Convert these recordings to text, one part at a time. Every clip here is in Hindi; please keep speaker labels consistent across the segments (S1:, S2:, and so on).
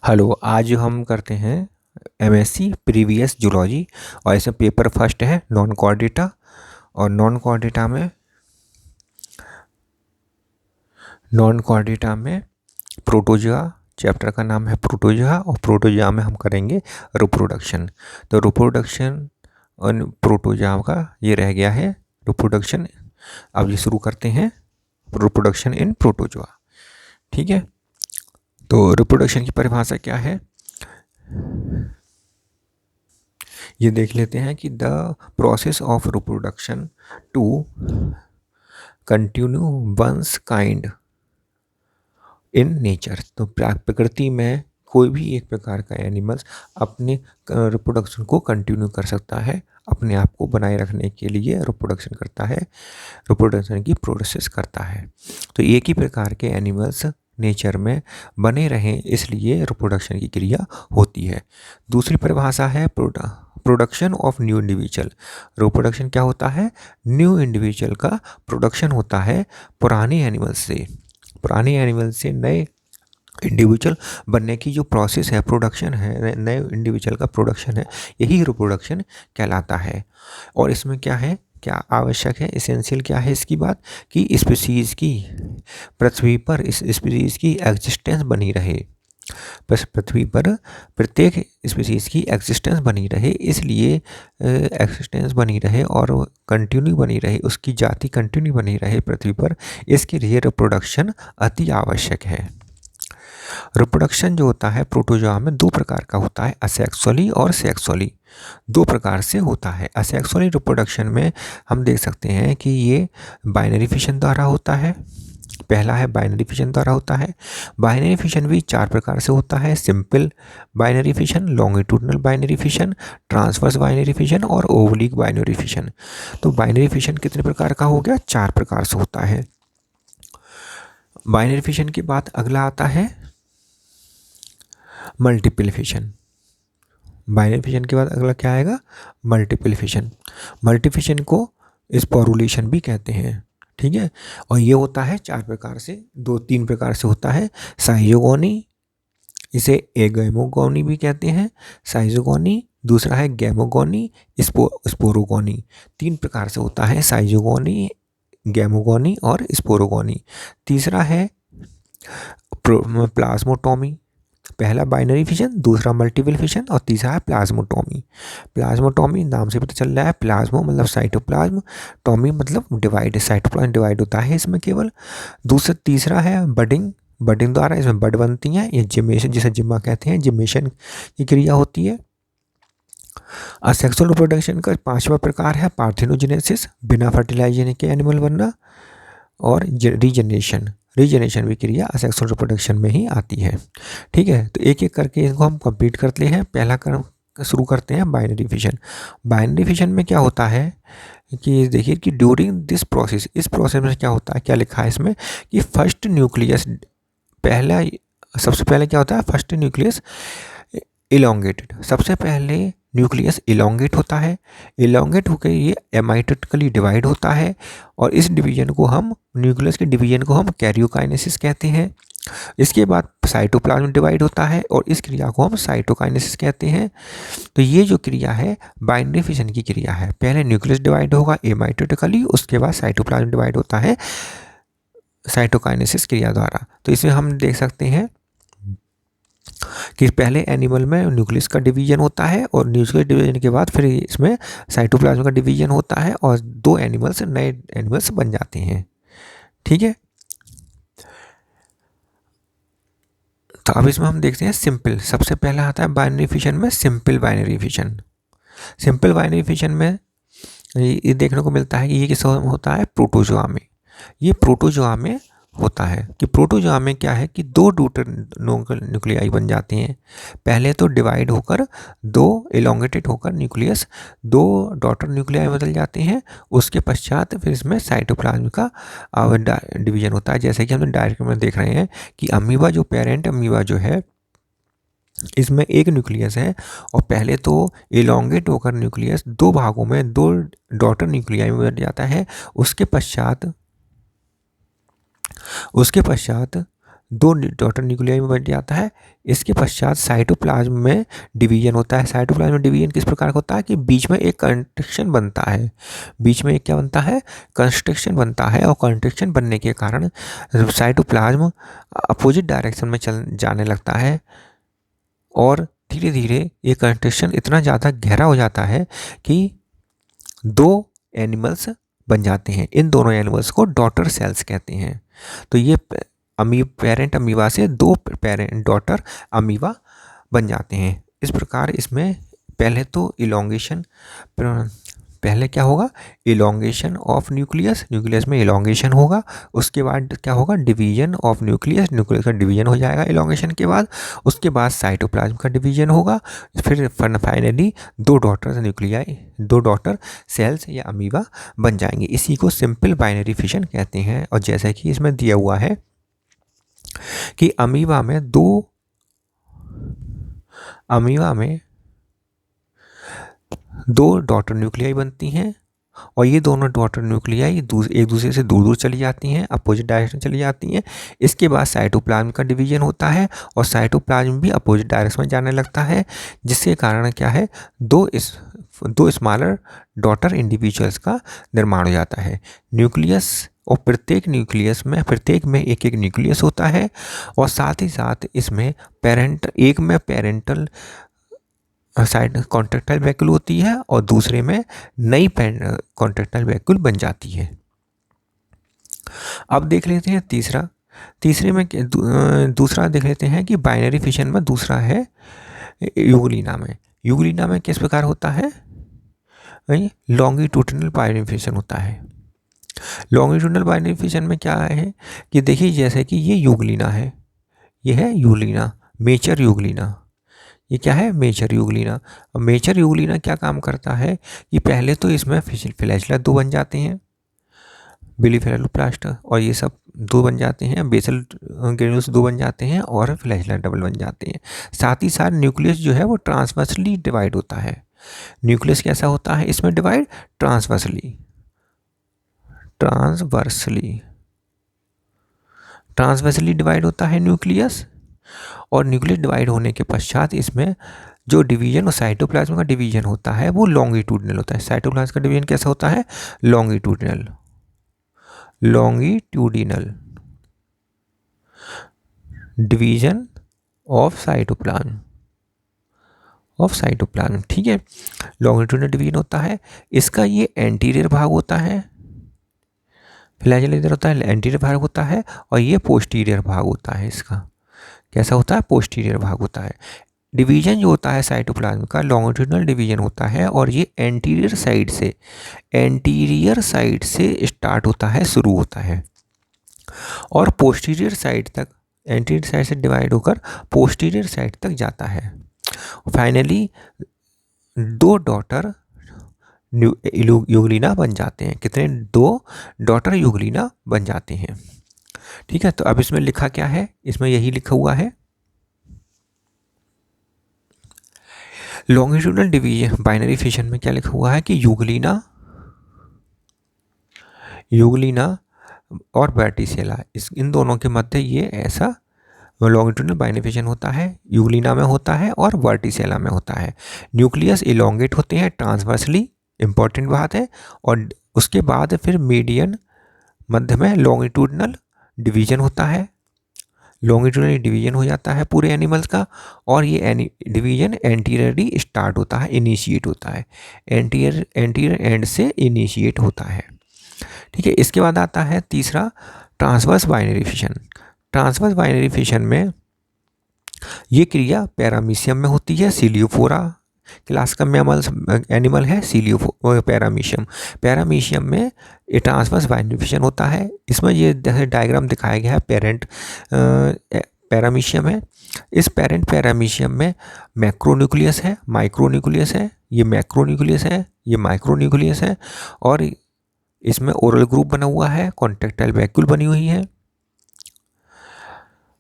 S1: हेलो, आज हम करते हैं एमएससी प्रीवियस जूलॉजी। और इसमें पेपर फर्स्ट है नॉन कोऑर्डिनेटा। और नॉन कोऑर्डिनेटा में प्रोटोजोआ, चैप्टर का नाम है प्रोटोजोआ। और प्रोटोजोआ में हम करेंगे रिप्रोडक्शन। तो रिप्रोडक्शन और प्रोटोजोआ का ये रह गया है रिप्रोडक्शन। अब ये शुरू करते हैं रिप्रोडक्शन इन प्रोटोजोआ। ठीक है, तो रिप्रोडक्शन की परिभाषा क्या है ये देख लेते हैं कि the process of reproduction to continue once kind in nature. तो प्रकृति में कोई भी एक प्रकार का एनिमल्स अपने रिप्रोडक्शन को कंटिन्यू कर सकता है, अपने आप को बनाए रखने के लिए रिप्रोडक्शन करता है, रिप्रोडक्शन की प्रोसेस करता है। तो एक ही प्रकार के एनिमल्स नेचर में बने रहें इसलिए रिप्रोडक्शन की क्रिया होती है। दूसरी परिभाषा है production of new individual. Reproduction क्या होता है? न्यू इंडिविजुअल का प्रोडक्शन होता है पुराने एनिमल से नए इंडिविजुअल बनने की जो प्रोसेस है, प्रोडक्शन है, नए इंडिविजुअल का प्रोडक्शन है, यही रिप्रोडक्शन कहलाता है। और इसमें क्या है, क्या आवश्यक है, एसेंशियल क्या है इसकी बात कि स्पीसीज़ की पृथ्वी पर इस स्पीसीज़ की एग्जिस्टेंस बनी रहे, बस पृथ्वी पर प्रत्येक स्पीसीज़ की एग्जिस्टेंस बनी रहे, इसलिए एग्जिस्टेंस बनी रहे और कंटिन्यू बनी रहे, उसकी जाति कंटिन्यू बनी रहे पृथ्वी पर, इसके लिए रिप्रोडक्शन अति आवश्यक है। रिप्रोडक्शन जो होता है प्रोटोजोआ में दो प्रकार का होता है, असेक्सुअली और सेक्सुअली। दो प्रकार से होता है। असेक्सुअली रिप्रोडक्शन में हम देख सकते हैं कि ये बाइनरी फिशन द्वारा होता है। पहला है बाइनरी फिशन द्वारा होता है। बाइनरी फिशन भी चार प्रकार से होता है, simple binary fission, longitudinal binary fission, transverse binary fission और ओब्लिक बाइनरी फिशन। तो बाइनरी फिशन कितने प्रकार का हो गया? चार प्रकार से होता है। बाइनरी फिशन के बाद अगला आता है मल्टीपल फिशन। बाइनरी फिशन के बाद अगला क्या आएगा? Multiple fission. मल्टीफिशन को स्पोरुलेशन भी कहते हैं। ठीक है, और ये होता है चार प्रकार से, तीन प्रकार से होता है। साइजोगोनी, इसे एगैमोगोनी भी कहते हैं, साइजोगोनी, दूसरा है गैमोगोनी, स्पोरोगोनी। तीन प्रकार से होता है, साइजोगोनी, गैमोगोनी और स्पोरोगोनी। तीसरा है प्लाज्मोटोमी। पहला बाइनरी फिशन, दूसरा मल्टीपल फिशन और तीसरा है प्लाज्मोटोमी। प्लाज्मोटोमी नाम से पता चल रहा है, प्लाज्मो मतलब साइटोप्लाज्म, टोमी मतलब डिवाइड, साइटोप्लाज्म डिवाइड होता है इसमें केवल। तीसरा है बडिंग द्वारा इसमें बड बनती हैं, ये जिमेशन, जिसे जिम्मा कहते हैं, जिमेशन की क्रिया होती है। असेक्सुअल रिप्रोडक्शन का पांचवा प्रकार है पार्थिनोजेनेसिस, बिना फर्टिलाइजेशन के एनिमल बनना, और रीजनरेशन भी क्रिया असेक्सुअल रिप्रोडक्शन में ही आती है। ठीक है, तो एक एक करके इनको हम कंप्लीट करते हैं। पहला क्रम शुरू करते हैं बाइनरी फिशन। बाइनरी फिशन में क्या होता है कि देखिए कि ड्यूरिंग दिस प्रोसेस, इस प्रोसेस में क्या होता है, क्या लिखा है इसमें कि फर्स्ट न्यूक्लियस, सबसे पहले क्या होता है, फर्स्ट न्यूक्लियस इलोंगेटेड, सबसे पहले न्यूक्लियस इलोंगेट होता है। इलोंगेट होकर ये एमाइटोटिकली डिवाइड होता है, और इस डिवीजन को हम, न्यूक्लियस के डिवीजन को हम कैरियोकाइनेसिस कहते हैं। इसके बाद साइटोप्लाज्म डिवाइड होता है और इस क्रिया को हम साइटोकाइनेसिस कहते हैं। तो ये जो क्रिया है बाइनरी फिशन की क्रिया है, पहले न्यूक्लियस डिवाइड होगा एमाइटोटिकली, उसके बाद साइटोप्लाज्म डिवाइड होता है साइटोकाइनेसिस क्रिया द्वारा। तो इसमें हम देख सकते हैं कि पहले एनिमल में न्यूक्लियस का डिवीजन होता है और न्यूक्लियस डिवीजन के बाद फिर इसमें साइटोप्लाज्म का डिवीजन होता है और दो एनिमल्स, नए एनिमल्स बन जाते हैं। ठीक है, तो अब इसमें हम देखते हैं सिंपल। सबसे पहला आता है बाइनरी फिशन में simple binary fission. Simple binary fission में ये देखने को मिलता है कि ये किस होता है, प्रोटोजोआ में। ये प्रोटोजोआ में होता है कि प्रोटोजोआ में क्या है कि दो डॉटर न्यूक्लियाई बन जाते हैं। पहले तो डिवाइड होकर दो इलोंगेटेड होकर न्यूक्लियस दो डॉटर न्यूक्लियाई बदल जाते हैं, उसके पश्चात फिर इसमें साइटोप्लाज्म का डिवीजन होता है। जैसे कि हम डायरेक्ट में देख रहे हैं कि अमीबा जो पेरेंट अमीबा जो है, इसमें एक न्यूक्लियस है और पहले तो इलोंगेट होकर न्यूक्लियस दो भागों में, दो डॉटर न्यूक्लियाई में बन जाता है। उसके पश्चात दो डॉटर न्यूक्लियाई में बन जाता है। इसके पश्चात साइटोप्लाज्म में डिवीजन होता है। साइटोप्लाज्म में डिवीजन किस प्रकार का होता है कि बीच में एक कंस्ट्रक्शन बनता है, बीच में एक क्या बनता है, कंस्ट्रक्शन बनता है, और कंस्ट्रक्शन बनने के कारण साइटोप्लाज्म अपोजिट डायरेक्शन में चल जाने लगता है, और धीरे धीरे ये कंस्ट्रक्शन इतना ज़्यादा गहरा हो जाता है कि दो एनिमल्स बन जाते हैं। इन दोनों एनिमल्स को डॉटर सेल्स कहते हैं। तो ये पेरेंट अमीबा से दो पेरेंट डॉटर अमीबा बन जाते हैं। इस प्रकार इसमें पहले तो इलोंगेशन, पहले क्या होगा, इलोंगेशन ऑफ न्यूक्लियस, न्यूक्लियस में इलोंगेशन होगा। उसके बाद क्या होगा, डिवीजन ऑफ न्यूक्लियस, न्यूक्लियस का डिवीजन हो जाएगा इलोंगेशन के बाद। उसके बाद साइटोप्लाज्म का डिवीजन होगा। फिर फाइनली दो डॉटर न्यूक्लियाई, दो डॉटर सेल्स या अमीबा बन जाएंगे। इसी को सिंपल बाइनरी फिशन कहते हैं। और जैसा कि इसमें दिया हुआ है कि अमीबा में दो डॉटर न्यूक्लियाई बनती हैं, और ये दोनों डॉटर न्यूक्लियाई एक दूसरे से दूर दूर चली जाती हैं, अपोजिट डायरेक्शन चली जाती हैं। इसके बाद साइटोप्लाज्म का डिवीजन होता है, और साइटोप्लाज्म भी अपोजिट डायरेक्शन में जाने लगता है, जिसके कारण क्या है, दो स्मॉलर डॉटर इंडिविजुअल्स का निर्माण हो जाता है। न्यूक्लियस, और प्रत्येक में एक एक न्यूक्लियस होता है, और साथ ही साथ इसमें एक में पेरेंटल साइड कॉन्ट्रैक्टाइल वैक्यूल होती है, और दूसरे में नई कॉन्ट्रैक्टाइल वैक्यूल बन जाती है। अब देख लेते हैं तीसरे में दूसरा देख लेते हैं कि बाइनरी फिशन में दूसरा है यूग्लिना में। यूग्लिना में किस प्रकार होता है, लॉन्गिट्यूडिनल बाइनरी फिशन होता है। लॉन्गिट्यूडिनल बाइनरी फिशन में क्या है कि देखिए, जैसे कि ये यूग्लिना है, ये है यूग्लिना, मेजर यूग्लिना। ये क्या है, मेजर यूग्लिना। मेजर यूग्लिना क्या काम करता है कि पहले तो इसमें फ्लैजेला दो बन जाते हैं, बिलीफेरलोप्लास्ट, और ये सब दो बन जाते हैं, बेसल ग्रेन्यूल्स दो बन जाते हैं, और फ्लैजेला डबल बन जाते हैं। साथ ही साथ न्यूक्लियस जो है वो ट्रांसवर्सली डिवाइड होता है। न्यूक्लियस कैसा होता है इसमें डिवाइड, ट्रांसवर्सली डिवाइड होता है न्यूक्लियस। और न्यूक्लियस डिवाइड होने के पश्चात इसमें जो डिवीजन और साइटोप्लाज्म का डिवीजन होता है वो लॉन्गिट्यूडिनल होता है। साइटोप्लाज्म का डिवीजन कैसा होता है, लॉन्गिट्यूडिनल डिवीजन ऑफ साइटोप्लाज्म, ठीक है। लॉन्गिट्यूडिनल डिवीजन होता है। इसका ये एंटीरियर भाग होता है, फ्लैजेला इधर होता है, एंटीरियर भाग होता है, और ये पोस्टीरियर भाग होता है। इसका कैसा होता है, पोस्टीरियर भाग होता है। डिवीजन जो होता है साइटोप्लाज्म का, लॉन्गिट्यूडिनल डिवीजन होता है, और ये एंटीरियर साइड से स्टार्ट होता है, शुरू होता है, और पोस्टीरियर साइड तक, एंटीरियर साइड से डिवाइड होकर पोस्टीरियर साइड तक जाता है। फाइनली दो डॉटर यूग्लिना बन जाते हैं। कितने, दो डॉटर यूग्लिना बन जाते हैं, ठीक है। तो अब इसमें लिखा क्या है, इसमें यही लिखा हुआ है, लॉन्गिट्यूडिनल डिवीजन बाइनरी फिशन में क्या लिखा हुआ है कि यूग्लिना और वर्टिसेला, इन दोनों के मध्य ये ऐसा लॉन्गिट्यूडिनल बाइनरी फिशन होता है, यूग्लिना में होता है और वर्टिसेला में होता है। न्यूक्लियस इलोंगेट होते हैं ट्रांसवर्सली, इंपॉर्टेंट बात है, और उसके बाद फिर मीडियन मध्य में लॉन्गिट्यूडिनल डिवीजन होता है, लॉन्गिट्यूडिनल डिवीजन हो जाता है पूरे एनिमल्स का, और ये डिवीजन एंटीरियरली स्टार्ट होता है, इनिशिएट होता है, एंटीरियर एंड से इनिशिएट होता है, ठीक है। इसके बाद आता है तीसरा, transverse binary fission. Transverse binary fission में ये क्रिया पैरामीशियम में होती है। सीलियोफोरा क्लास का एनिमल है पैरामीशियम में ये ट्रांसवर्स बाइनरी फिशन होता है। इसमें ये डायग्राम दिखाया गया है, पेरेंट पैरामीशियम है। इस पेरेंट पैरामीशियम में मैक्रोन्यूक्लियस है, माइक्रोन्यूक्लियस है, ये मैक्रोन्यूक्लियस है, ये माइक्रोन्यूक्लियस है, और इसमें ओरल ग्रुप बना हुआ है, कॉन्ट्रैक्टाइल वैक्यूल बनी हुई है।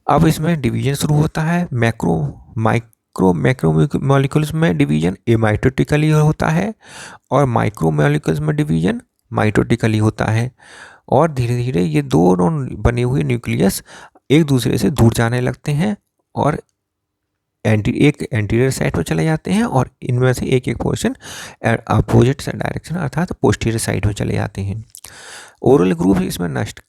S1: अब इसमें डिवीजन शुरू होता है, मैक्रोमोलिक्यूल्स में डिवीजन एमाइटोटिकली होता है, और माइक्रोमोलिक्यूल्स में डिवीजन माइटोटिकली होता है, और धीरे धीरे ये दोनों बने हुए न्यूक्लियस एक दूसरे से दूर जाने लगते हैं और एक एंटीरियर साइड पर चले जाते हैं और इनमें से एक एक पोर्शन अपोजिट डायरेक्शन अर्थात पोस्टीरियर साइड में चले जाते हैं। ओरल ग्रुप इसमें नष्ट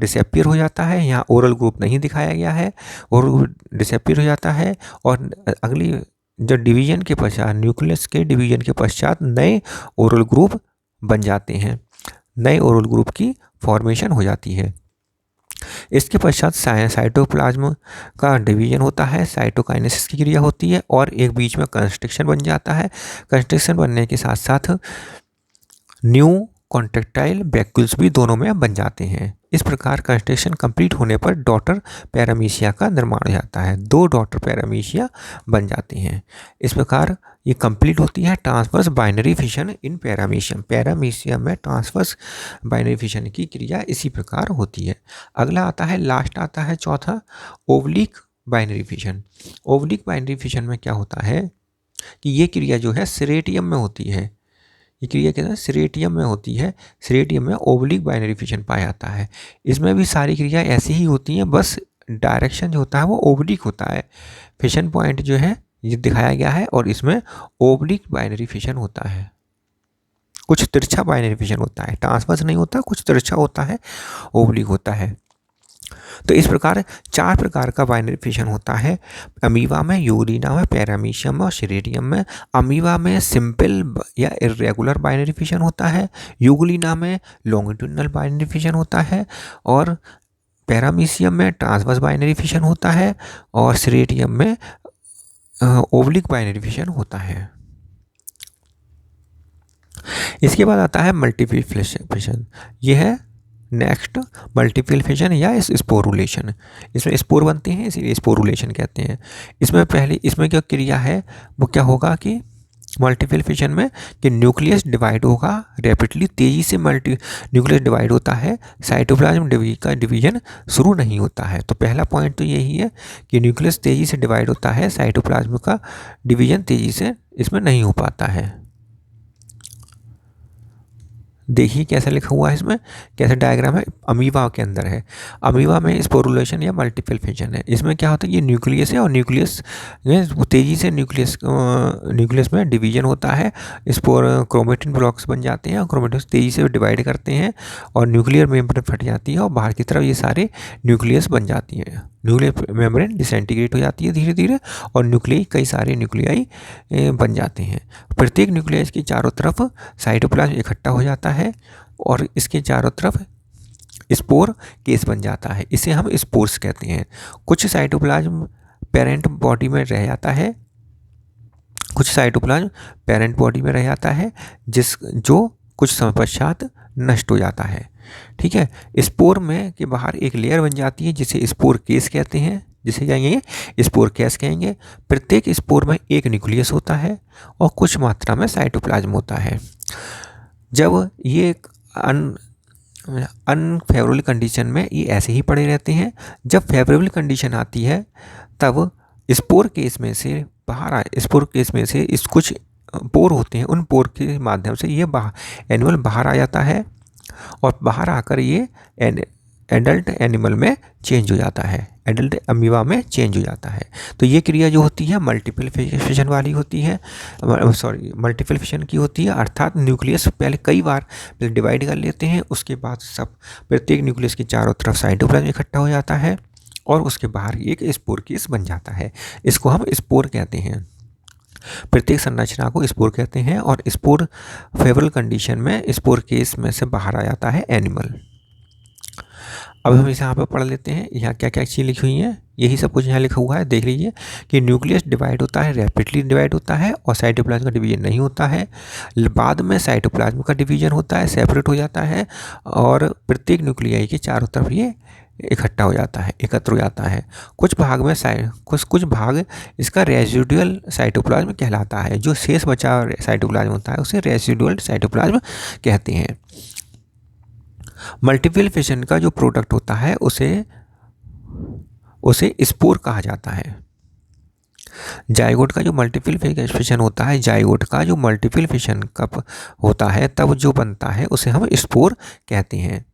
S1: डिसअपियर हो जाता है। यहाँ ओरल ग्रुप नहीं दिखाया गया है, ओरल ग्रुप डिसअपियर हो जाता है और अगली जो डिवीजन के पश्चात, न्यूक्लियस के डिवीजन के पश्चात नए ओरल ग्रुप बन जाते हैं, नए ओरल ग्रुप की फॉर्मेशन हो जाती है। इसके पश्चात साइटोप्लाज्म का डिवीजन होता है, साइटोकाइनेसिस की क्रिया होती है और एक बीच में कंस्ट्रक्शन बन जाता है। कंस्ट्रक्शन बनने के साथ साथ न्यू कॉन्ट्रेक्टाइल वैक्यूल्स भी दोनों में बन जाते हैं। इस प्रकार कंस्ट्रक्शन कंप्लीट होने पर डॉटर पैरामीशिया का निर्माण हो जाता है, 2 डॉटर पैरामीशिया बन जाती हैं। इस प्रकार ये कंप्लीट होती है ट्रांसवर्स बाइनरी फिशन इन पैरामीशियम। पैरामीशियम में ट्रांसवर्स बाइनरी फिशन की क्रिया इसी प्रकार होती है। अगला आता है, लास्ट आता है चौथा, oblique binary fission. Oblique binary fission में क्या होता है कि ये क्रिया जो है सेरेटियम में होती है। ये क्रिया क्या है, सेरेटियम में होती है। सेरेटियम में ओब्लिक बाइनरी फिशन पाया जाता है। इसमें भी सारी क्रिया ऐसी ही होती हैं, बस डायरेक्शन जो होता है वो ओब्लिक होता है। फिशन पॉइंट जो है ये दिखाया गया है और इसमें ओब्लिक बाइनरी फिशन होता है, कुछ तिरछा बाइनरी फिशन होता है, ट्रांसवर्स नहीं होता, कुछ तिरछा होता है, ओब्लिक होता है। तो इस प्रकार 4 प्रकार का बाइनरी फिशन होता है। अमीबा में, यूरिना में, पैरामीशियम में और सेरेटियम में। अमीबा में सिंपल या इरेगुलर बाइनरी फिशन होता है, यूग्लिना में लॉन्गिट्यूडिनल बाइनरी फिशन होता है और पैरामीशियम में ट्रांसवर्स बाइनरी फिशन होता है और सेरेटियम में ओब्लिक बाइनरी फिशन होता है। इसके बाद आता है मल्टीपल फिशन। यह है नेक्स्ट मल्टीपल फिशन या स्पोरुलेशन। इसमें स्पोर बनते हैं इसीलिए स्पोरुलेशन कहते हैं। इसमें क्या क्रिया है, वो क्या होगा कि मल्टीपल फिशन में कि न्यूक्लियस डिवाइड होगा रैपिडली, तेज़ी से न्यूक्लियस डिवाइड होता है, साइटोप्लाज्म का डिवीजन शुरू नहीं होता है। तो पहला पॉइंट तो यही है कि न्यूक्लियस तेज़ी से डिवाइड होता है, साइटोप्लाज्म का डिवीजन तेज़ी से इसमें नहीं हो पाता है। देखिए कैसा लिखा हुआ है इसमें, कैसा डायग्राम है, अमीबा के अंदर है। अमीबा में स्पोरुलेशन या मल्टीपल फिशन है। इसमें क्या होता है, ये न्यूक्लियस है और न्यूक्लियस में तेज़ी से न्यूक्लियस में डिवीजन होता है, स्पोर क्रोमेटिन ब्लॉक्स बन जाते हैं और क्रोमेटिन तेज़ी से डिवाइड करते हैं और न्यूक्लियर मेम्ब्रेन फट जाती है और बाहर की तरफ ये सारे न्यूक्लियस बन जाती हैं। न्यूक्लियर मेम्ब्रेन डिसइंटीग्रेट हो जाती है धीरे धीरे और न्यूक्लियाई, कई सारे न्यूक्लियाई बन जाते हैं। प्रत्येक न्यूक्लियस की चारों तरफ साइटोप्लाज्म इकट्ठा हो जाता है और इसके चारों तरफ स्पोर केस बन जाता है, इसे हम स्पोर्स कहते हैं। कुछ साइटोप्लाज्म पेरेंट बॉडी में रह जाता है, कुछ साइटोप्लाज्म पेरेंट बॉडी में रह जाता है जो कुछ समय पश्चात नष्ट हो जाता है। ठीक है, स्पोर में के बाहर एक लेयर बन जाती है जिसे स्पोर केस कहते हैं, जिसे कहेंगे स्पोर केस कहेंगे। प्रत्येक स्पोर में एक न्यूक्लियस होता है और कुछ मात्रा में साइटोप्लाज्म होता है। जब ये अनफेवरेबल कंडीशन में ये ऐसे ही पड़े रहते हैं। जब फेवरेबल कंडीशन आती है तब स्पोर केस में से इस कुछ पोर होते हैं, उन पोर के माध्यम से ये एनिमल बाहर आ जाता है और बाहर आकर ये एडल्ट एनिमल में चेंज हो जाता है, एडल्ट अमीबा में चेंज हो जाता है। तो ये क्रिया जो होती है मल्टीपल फिशन वाली होती है, मल्टीपल फिशन की होती है, अर्थात न्यूक्लियस पहले कई बार डिवाइड कर लेते हैं, उसके बाद प्रत्येक न्यूक्लियस के चारों तरफ साइटोप्लाज्म इकट्ठा हो जाता है और उसके बाहर एक स्पोर केस बन जाता है। इसको हम स्पोर कहते हैं। प्रत्येक संरचना को स्पोर कहते हैं और स्पोर फेवरेबल कंडीशन में स्पोर केस में से बाहर आ जाता है एनिमल। अब हम इसे यहाँ पर पढ़ लेते हैं, यहाँ क्या क्या चीज़ लिखी हुई हैं, यही सब कुछ यहाँ लिखा हुआ है। देख लीजिए कि न्यूक्लियस डिवाइड होता है, रैपिडली डिवाइड होता है और साइटोप्लाज्म का डिवीजन नहीं होता है। बाद में साइटोप्लाज्म का डिवीजन होता है, सेपरेट हो जाता है और प्रत्येक न्यूक्लियाई के चारों तरफ ये इकट्ठा हो जाता है, एकत्र हो जाता है। कुछ भाग में कुछ भाग इसका रेजिडुअल साइटोप्लाज्म कहलाता है। जो शेष बचा साइटोप्लाज्म होता है उसे रेजिडुअल साइटोप्लाज्म कहते हैं। मल्टीपल फिशन का जो प्रोडक्ट होता है उसे स्पोर कहा जाता है। जाइगोट का जो मल्टीपल फिशन होता है, जाइगोट का जो मल्टीपल फिशन कब होता है तब जो बनता है उसे हम स्पोर कहते हैं।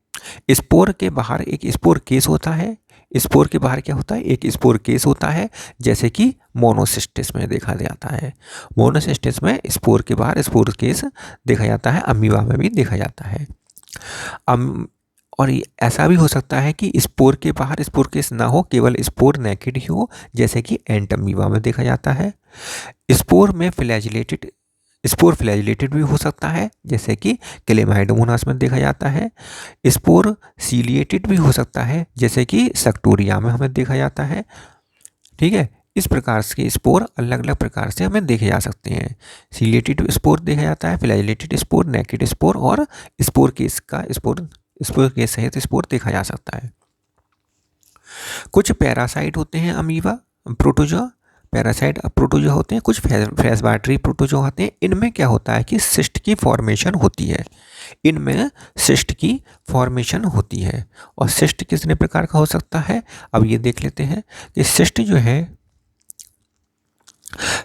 S1: स्पोर के बाहर एक स्पोर केस होता है, स्पोर के बाहर क्या होता है, एक स्पोर केस होता है, जैसे कि मोनोसिस्टिस में देखा जाता है। मोनोसिस्टिस में स्पोर के बाहर स्पोर केस देखा जाता है, अमीबा में भी देखा जाता है। और ऐसा भी हो सकता है कि स्पोर के बाहर स्पोर केस ना हो, केवल स्पोर नेकेड ही हो, जैसे कि एंट अमीबा में देखा जाता है। स्पोर में स्पोर फ्लैजिलेटेड भी हो सकता है, जैसे कि क्लेमाइडोमोनास में देखा जाता है। स्पोर सीलिएटेड भी हो सकता है, जैसे कि सक्टोरिया में हमें देखा जाता है। ठीक है, इस प्रकार के स्पोर अलग अलग प्रकार से हमें देखे जा सकते हैं। सीलिएटेड स्पोर देखा जाता है, फ्लैजिलेटेड स्पोर, नेकेड स्पोर और स्पोर केस सहित स्पोर देखा जा सकता है। कुछ पैरासाइट होते हैं अमीबा प्रोटोजोआ, पैरासाइट प्रोटोजोआ होते हैं, कुछ फ्रेशवाटरी प्रोटोजोआ होते हैं। इनमें क्या होता है कि सिस्ट की फॉर्मेशन होती है, इनमें सिस्ट की फॉर्मेशन होती है। और सिस्ट कितने प्रकार का हो सकता है, अब ये देख लेते हैं कि सिस्ट जो है,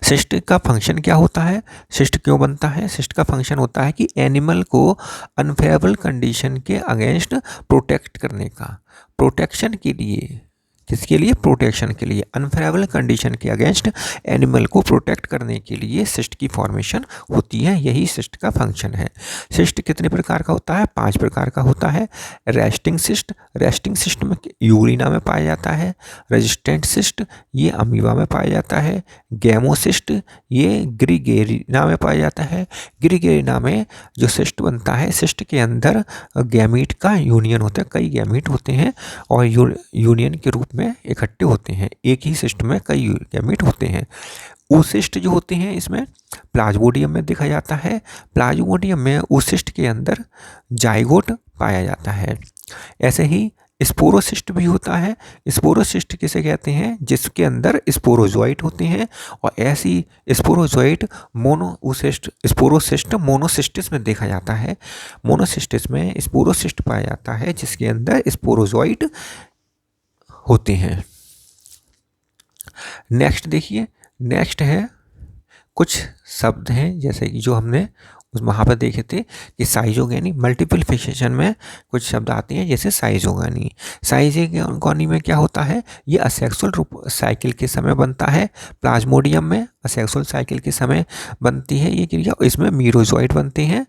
S1: सिस्ट का फंक्शन क्या होता है, सिस्ट क्यों बनता है। सिस्ट का फंक्शन होता है कि एनिमल को अनफेवरेबल कंडीशन के अगेंस्ट प्रोटेक्ट करने का, प्रोटेक्शन के लिए, किसके लिए, प्रोटेक्शन के लिए, अनफेवरेबल कंडीशन के अगेंस्ट एनिमल को प्रोटेक्ट करने के लिए सिस्ट की फॉर्मेशन होती है, यही सिस्ट का फंक्शन है। सिस्ट कितने प्रकार का होता है, 5 प्रकार का होता है। रेस्टिंग सिस्ट में यूरिना में पाया जाता है। रेजिस्टेंट सिस्ट ये अमीबा में पाया जाता है। गैमोसिस्ट ये ग्रिगेरिना में पाया जाता है। ग्रिगेरिना में जो सिस्ट बनता है, सिस्ट के अंदर गैमीट का यूनियन होता है, कई गैमीट होते हैं और यूनियन के रूप में इकट्ठे होते हैं, एक ही सिस्ट में कई गैमीट होते हैं। oocyst जो होते हैं इसमें प्लाज्मोडियम में देखा जाता है। प्लाज्मोडियम में oocyst के अंदर जाइगोट पाया जाता है। ऐसे ही स्पोरोसिस्ट भी होता है। स्पोरोसिस्ट किसे कहते हैं, जिसके अंदर स्पोरोजोइट होते हैं, और ऐसी स्पोरोजोइट स्पोरोसिस्ट मोनोसिस्टिस में देखा जाता है। मोनोसिस्टिस में स्पोरोसिस्ट पाया जाता है, जिसके अंदर स्पोरोजोइट होते हैं। नेक्स्ट देखिए, नेक्स्ट है कुछ शब्द हैं, जैसे कि जो हमने वहाँ पर देखे थे कि साइजोगैनी, मल्टीपल फिक्सेशन में कुछ शब्द आते हैं, जैसे साइजोगैनी। साइजोगैनी में क्या होता है, ये असेक्सुअल साइकिल के समय बनता है। प्लाज्मोडियम में असेक्सुअल साइकिल के समय बनती है ये क्रिया, इसमें मीरोजोइट बनते हैं,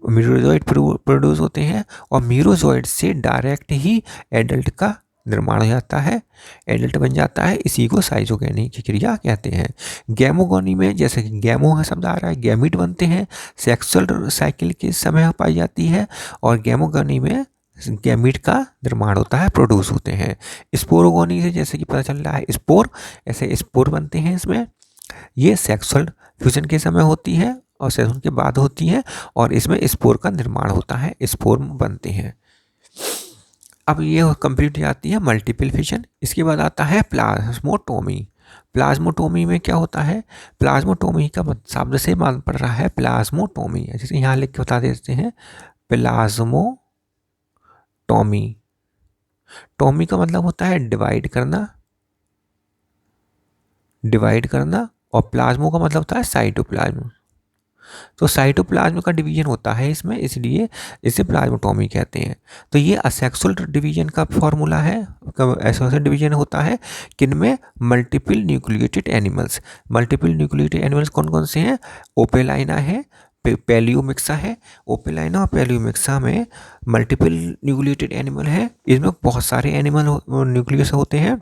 S1: मीरोजोइट प्रोड्यूस होते हैं, और मीरोजोइट से डायरेक्ट ही एडल्ट का निर्माण हो जाता है, एडल्ट बन जाता है, इसी को साइजोगैनी की क्रिया कहते हैं। गैमोगोनी में, जैसे कि गैमो का शब्द आ रहा है, गैमीट बनते हैं, सेक्सुअल साइकिल के समय पाई जाती है, और गैमोगोनी में गैमीट का निर्माण होता है, प्रोड्यूस होते हैं। स्पोरोगोनी से जैसे कि पता चल रहा है स्पोर, ऐसे स्पोर बनते हैं इसमें, ये सेक्सुअल फ्यूजन के समय होती है और सेक्सुअल के बाद होती है, और इसमें स्पोर का निर्माण होता है, स्पोर बनते हैं। अब ये कंप्लीट जाती है मल्टीपल फिशन। इसके बाद आता है प्लाज्मोटोमी। प्लाज्मोटोमी में क्या होता है, प्लाज्मोटोमी का शब्द से मान पड़ रहा है प्लाज्मोटोमी, जैसे यहाँ लिख के बता देते हैं, प्लाज्मोटोमी। टोमी का मतलब होता है डिवाइड करना, डिवाइड करना, और प्लाज्मो का मतलब होता है साइटोप्लाज्म। तो साइटोप्लाज्म का डिवीजन होता है इसमें, इसलिए इसे प्लाज्मोटोमी कहते हैं। तो ये असेक्सुअल डिवीजन का फॉर्मूला है, असेक्सुअल डिवीजन होता है किनमें, multiple nucleated animals. Multiple nucleated animals कौन कौन से हैं, ओपेलाइना है, पैलियोमिक्सा है। ओपेलाइना और पैलियोमिक्सा में मल्टीपल न्यूक्लिएटेड एनिमल है, इसमें बहुत सारे एनिमल न्यूक्लियस होते हैं,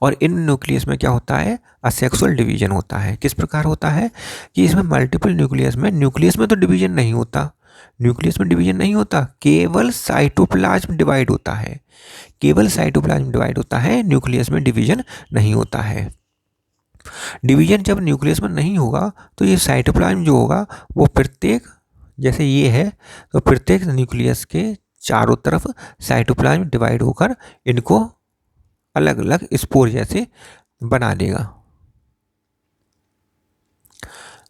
S1: और इन न्यूक्लियस में क्या होता है, असेक्सुअल डिवीजन होता है। किस प्रकार होता है कि इसमें मल्टीपल न्यूक्लियस में तो डिवीजन नहीं होता, न्यूक्लियस में डिवीजन नहीं होता, केवल साइटोप्लाज्म डिवाइड होता है, केवल साइटोप्लाज्म डिवाइड होता है, न्यूक्लियस में डिवीजन नहीं होता है। डिवीजन जब न्यूक्लियस में नहीं होगा तो ये साइटोप्लाज्म जो होगा वो प्रत्येक, जैसे ये है तो प्रत्येक न्यूक्लियस के चारों तरफ साइटोप्लाज्म डिवाइड होकर इनको अलग अलग स्पोर जैसे बना लेगा,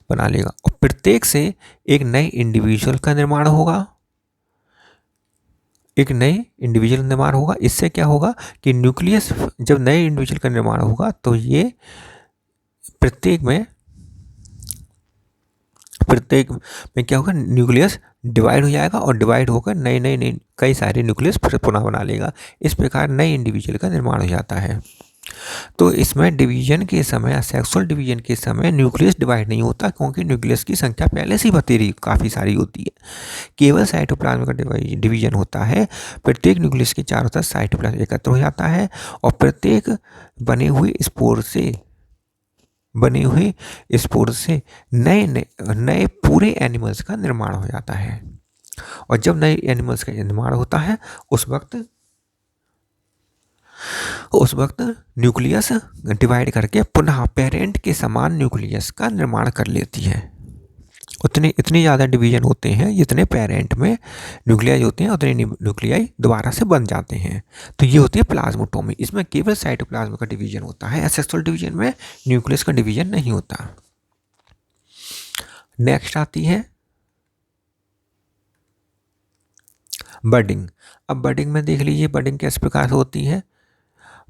S1: और प्रत्येक से एक नए इंडिविजुअल का निर्माण होगा, एक नए इंडिविजुअल निर्माण होगा। इससे क्या होगा कि न्यूक्लियस, जब नए इंडिविजुअल का निर्माण होगा तो ये प्रत्येक में प्रत्येक में क्या होगा, न्यूक्लियस डिवाइड हो जाएगा और डिवाइड होकर नए नए नए कई सारे न्यूक्लियस फिर पुनः बना लेगा। इस प्रकार नए इंडिविजुअल का निर्माण हो जाता है। तो इसमें डिवीजन के समय, सेक्सुअल डिवीजन के समय न्यूक्लियस डिवाइड नहीं होता, क्योंकि न्यूक्लियस की संख्या पहले से ही बतेरी काफ़ी सारी होती है। केवल साइटोप्लाज्म का डिवीजन होता है। प्रत्येक न्यूक्लियस के चारों तरफ साइटोप्लाज्म एकत्र हो जाता है और प्रत्येक बने हुए स्पोर से नए नए नए पूरे एनिमल्स का निर्माण हो जाता है। और जब नए एनिमल्स का निर्माण होता है उस वक्त न्यूक्लियस डिवाइड करके पुनः पेरेंट के समान न्यूक्लियस का निर्माण कर लेती है। इतने ज़्यादा डिवीजन होते हैं जितने पेरेंट में न्यूक्लियाई होते हैं, उतने न्यूक्लियाई दोबारा से बन जाते हैं। तो ये होती है प्लाज्मोटोमी। इसमें केवल साइटोप्लाज्म का डिवीजन होता है। एसेक्सुअल डिवीजन में न्यूक्लियस का डिवीजन नहीं होता। नेक्स्ट आती है बडिंग। अब बडिंग में देख लीजिए, बडिंग किस प्रकार से होती है।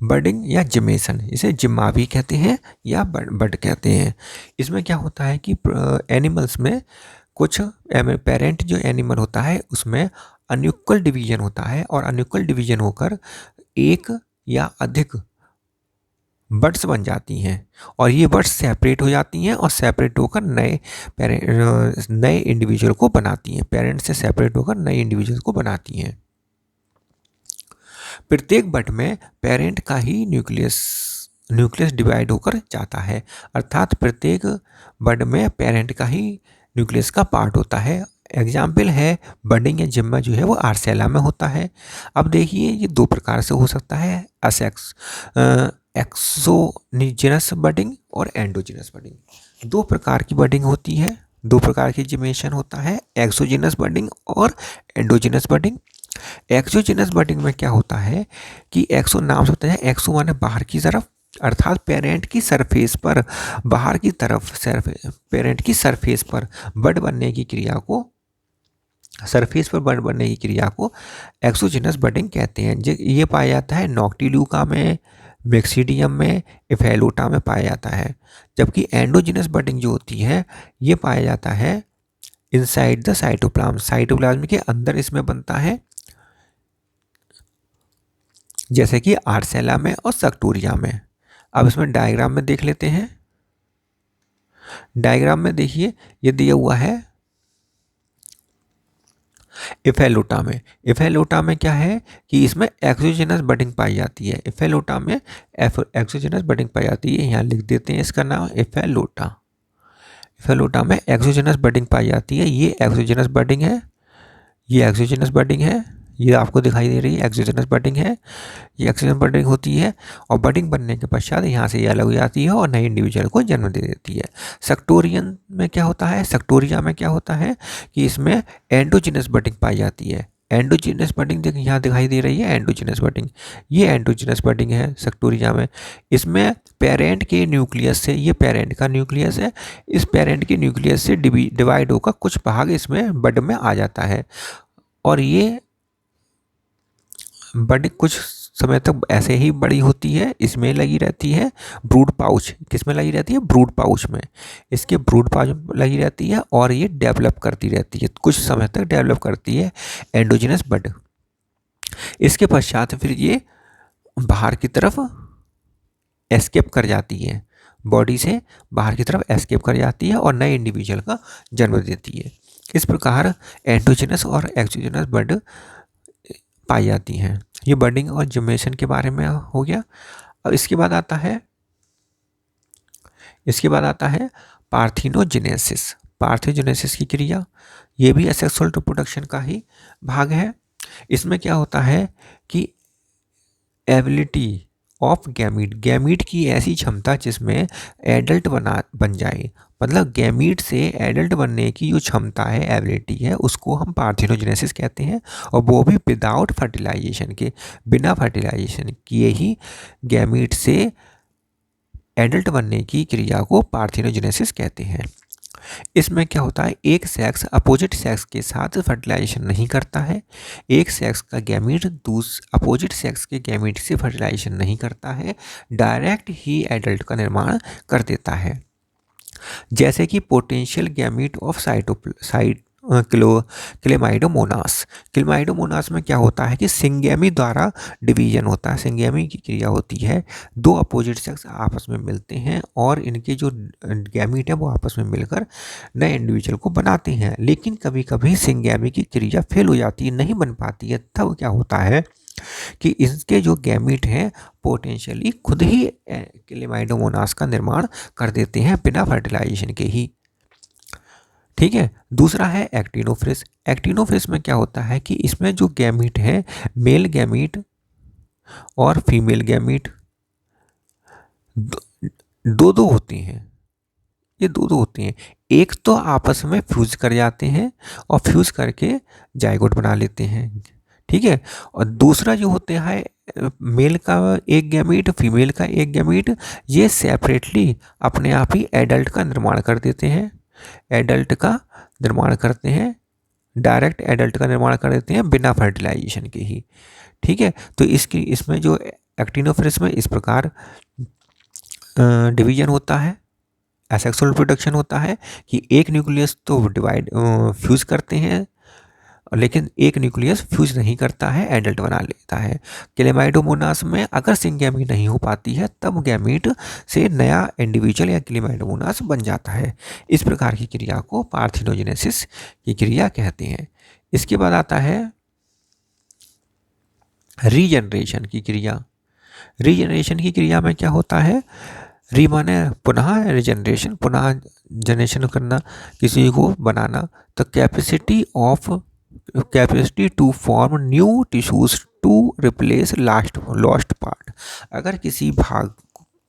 S1: बडिंग या जिमेशन, इसे जिम्मा भी कहते हैं या बड कहते हैं। इसमें क्या होता है कि एनिमल्स में कुछ पेरेंट जो एनिमल होता है उसमें अनइक्वल डिवीजन होता है और अनइक्वल डिवीजन होकर एक या अधिक बर्ड्स बन जाती हैं और ये बर्ड्स सेपरेट हो जाती हैं और सेपरेट होकर नए इंडिविजुअल को बनाती हैं। पेरेंट से सेपरेट होकर नए इंडिविजुअल को बनाती हैं। प्रत्येक बर्ड में पेरेंट का ही न्यूक्लियस डिवाइड होकर जाता है, अर्थात प्रत्येक बर्ड में पेरेंट का ही न्यूक्लियस का पार्ट होता है। एग्जाम्पल है बडिंग या जिम्मा जो है वो आर्सेला में होता है। अब देखिए ये दो प्रकार से हो सकता है, एक्सोजिनस बडिंग और एंडोजिनस बडिंग। दो प्रकार की बडिंग होती है, दो प्रकार की जिमेशन होता है, एक्सोजिनस बडिंग और एंडोजिनस बडिंग। एक्सोजिनस बडिंग में क्या होता है कि एक्सो नाम से होता है, एक्सो माने बाहर की तरफ, अर्थात पेरेंट की सरफेस पर बाहर की तरफ पेरेंट की सरफेस पर बड बनने की क्रिया को एक्सोजिनस बडिंग कहते हैं। ये पाया जाता है नॉक्टिल्यूका में, मैक्सीडियम में, इफेलोटा में पाया जाता है। जबकि एंडोजिनस बडिंग जो होती है ये पाया जाता है इनसाइड द साइटोप्लाज्म के अंदर इसमें बनता है, जैसे कि आर्सेला में और सक्टोरिया में। अब इसमें डायग्राम में देख लेते हैं। डायग्राम में देखिए ये दिया हुआ है इफेलोटा में क्या है कि इसमें एक्सोजिनस बडिंग पाई जाती है। इफेलोटा में एक्सोजिनस बडिंग पाई जाती है। यहाँ लिख देते हैं इसका नाम इफेलोटा में एक्सोजिनस बडिंग पाई जाती है। ये एक्सोजिनस बडिंग है, ये आपको दिखाई दे रही है एक्सोजिनस बडिंग है। ये एक्सोजिनस बडिंग होती है और बडिंग बनने के पश्चात यहाँ से ये अलग हो जाती है और नए इंडिविजुअल को जन्म दे देती है। सक्टोरिया में क्या होता है कि इसमें एंडोजिनस बडिंग पाई जाती है। एंडोजिनस बडिंग देखिए यहाँ दिखाई दे रही है एंडोजिनस बडिंग, ये एंडोजिनस बडिंग है सक्टोरिया में। इसमें पेरेंट के न्यूक्लियस से, ये पेरेंट का न्यूक्लियस है, इस पेरेंट के न्यूक्लियस से डिवाइड होकर कुछ भाग इसमें बड में आ जाता है और ये बड कुछ समय तक ऐसे ही बड़ी होती है। इसमें लगी रहती है ब्रूड पाउच, किसमें लगी रहती है, ब्रूड पाउच में, इसके ब्रूड पाउच में लगी रहती है और ये डेवलप करती रहती है, कुछ समय तक डेवलप करती है एंडोजिनस बड। इसके पश्चात फिर ये बाहर की तरफ एस्केप कर जाती है, बॉडी से बाहर की तरफ एस्केप कर जाती है और नए इंडिविजुअल का जन्म देती है। इस प्रकार एंडोजिनस और एक्सोजिनस बड पाई जाती हैं। ये बडिंग और जिमेशन के बारे में हो गया। अब इसके बाद आता है पार्थिनोजेनेसिस की क्रिया। ये भी असेक्सुअल रिप्रोडक्शन का ही भाग है। इसमें क्या होता है कि एबिलिटी ऑफ गैमीट की ऐसी क्षमता जिसमें एडल्ट बन जाए, मतलब गैमीट से एडल्ट बनने की जो क्षमता है, एबिलिटी है, उसको हम पार्थिनोजेनेसिस कहते हैं। और वो भी विदाउट फर्टिलाइजेशन के, बिना फर्टिलाइजेशन किए ही गैमीट से एडल्ट बनने की क्रिया को पार्थिनोजेनेसिस कहते हैं। इसमें क्या होता है, एक सेक्स अपोजिट सेक्स के साथ फर्टिलाइजेशन नहीं करता है। एक सेक्स का गैमीट अपोजिट सेक्स के गैमीट से फर्टिलाइजेशन नहीं करता है, डायरेक्ट ही एडल्ट का निर्माण कर देता है। जैसे कि potential gamete of Chlamydomonas. Chlamydomonas में क्या होता है कि सिंगैमी द्वारा डिवीजन होता है, सिंगैमी की क्रिया होती है। दो अपोजिट सेक्स आपस में मिलते हैं और इनके जो गैमीट है वो आपस में मिलकर नए इंडिविजुअल को बनाते हैं। लेकिन कभी कभी सिंगैमी की क्रिया फेल हो जाती है, नहीं बन पाती है। तब क्या होता है कि इसके जो गैमीट हैं पोटेंशियली खुद ही क्लेमाइडोमोनास का निर्माण कर देते हैं बिना फर्टिलाइजेशन के ही। ठीक है। दूसरा है एक्टिनोफिस। एक्टिनोफिस में क्या होता है कि इसमें जो गैमीट है, मेल गैमीट और फीमेल गैमीट दो दो होते हैं। ये दो दो होते हैं। एक तो आपस में फ्यूज कर जाते हैं और फ्यूज करके जाइगोट बना लेते हैं। ठीक है। और दूसरा जो होते हैं मेल का एक गैमीट, फीमेल का एक गैमीट, ये सेपरेटली अपने आप ही एडल्ट का निर्माण कर देते हैं। एडल्ट का निर्माण करते हैं, डायरेक्ट एडल्ट का निर्माण कर देते हैं बिना फर्टिलाइजेशन के ही। ठीक है। तो इसमें जो एक्टिनोफिलिस में इस प्रकार डिवीजन होता है, एसेक्सुअल रिप्रोडक्शन होता है कि एक न्यूक्लियस तो डिवाइड फ्यूज करते हैं, लेकिन एक न्यूक्लियस फ्यूज नहीं करता है, एडल्ट बना लेता है। क्लेमाइडोमोनास में अगर सिंगैमी नहीं हो पाती है तब गैमीट से नया इंडिविजुअल या क्लेमाइडोमोनास बन जाता है। इस प्रकार की क्रिया को पार्थिनोजेनेसिस की क्रिया कहते हैं। इसके बाद आता है रीजनरेशन की क्रिया। रीजनरेशन की क्रिया में क्या होता है, री माने पुनः, रिजनरेशन पुनः जनरेशन करना, किसी को बनाना। तो capacity to form new tissues to replace lost part. अगर किसी भाग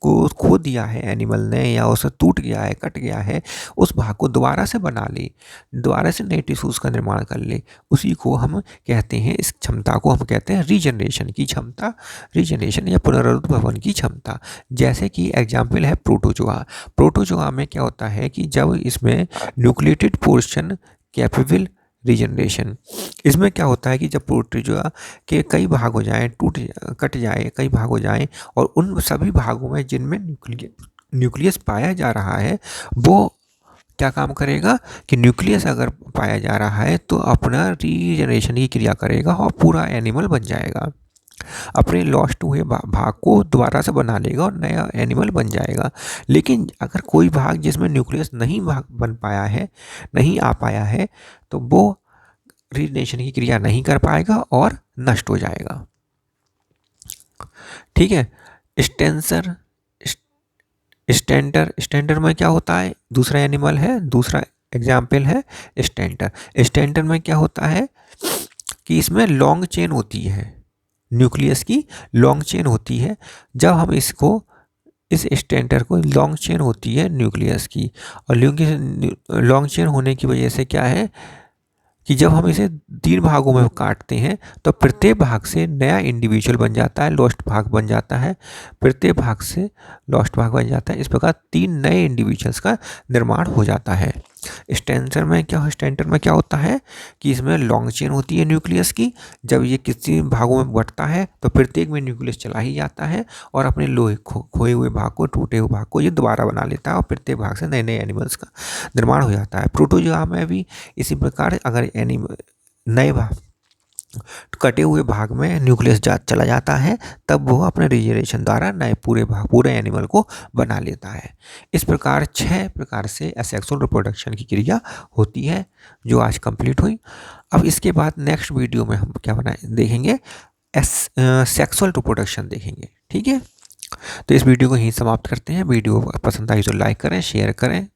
S1: को खो दिया है एनिमल ने या उसे टूट गया है, कट गया है, उस भाग को दोबारा से बना ले, दोबारा से नए टिश्यूज का निर्माण कर ले, उसी को हम कहते हैं, इस क्षमता को हम कहते हैं रीजनरेशन की क्षमता, रीजनरेशन या पुनरुद्भवन की क्षमता। जैसे कि एग्जाम्पल है प्रोटोजोआ। प्रोटोजोआ में क्या होता है कि जब इसमें न्यूक्लिएटेड पोर्शन कैपेबल रीजनरेशन, इसमें क्या होता है कि जब प्रोटोजोआ के कई भाग हो जाएं, कट जाए, कई भाग हो जाएं, और उन सभी भागों में जिनमें न्यूक्लियस पाया जा रहा है वो क्या काम करेगा कि न्यूक्लियस अगर पाया जा रहा है तो अपना रीजनरेशन की क्रिया करेगा और पूरा एनिमल बन जाएगा, अपने लॉस्ट हुए भाग को दोबारा से बना लेगा और नया एनिमल बन जाएगा। लेकिन अगर कोई भाग जिसमें न्यूक्लियस नहीं बन पाया है, नहीं आ पाया है, तो वो रीजनरेशन की क्रिया नहीं कर पाएगा और नष्ट हो जाएगा। ठीक है। स्टेंसर स्टेंटर, स्टेंटर में क्या होता है, दूसरा एनिमल है, दूसरा एग्जाम्पल है स्टेंटर। स्टेंटर में क्या होता है कि इसमें लॉन्ग चेन होती है, न्यूक्लियस की लॉन्ग चेन होती है। जब हम इसको, इस स्टेंटर को, लॉन्ग चेन होती है न्यूक्लियस की, और लॉन्ग चेन होने की वजह से क्या है कि जब हम इसे 3 भागों में काटते हैं तो प्रत्येक भाग से नया इंडिविजुअल बन जाता है, लॉस्ट भाग बन जाता है, प्रत्येक भाग से लॉस्ट भाग बन जाता है। इस प्रकार 3 नए इंडिविजुअल्स का निर्माण हो जाता है। स्टेंटर में क्या होता है कि इसमें लॉन्ग चेन होती है न्यूक्लियस की। जब ये किसी भागों में बंटता है तो प्रत्येक में न्यूक्लियस चला ही जाता है और अपने खोए हुए भाग को, टूटे हुए भाग को ये दोबारा बना लेता है और प्रत्येक भाग से नए नए एनिमल्स का निर्माण हो जाता है। प्रोटोजोआ में भी इसी प्रकार अगर नए भाग, कटे हुए भाग में न्यूक्लियस चला जाता है तब वो अपने रीजनरेशन द्वारा नए पूरे एनिमल को बना लेता है। इस प्रकार 6 प्रकार से एसेक्सुअल रिप्रोडक्शन की क्रिया होती है जो आज कंप्लीट हुई। अब इसके बाद नेक्स्ट वीडियो में हम क्या देखेंगे, सेक्सुअल रिप्रोडक्शन देखेंगे। ठीक है। तो इस वीडियो को यहीं समाप्त करते हैं। वीडियो पसंद आई तो लाइक करें, शेयर करें।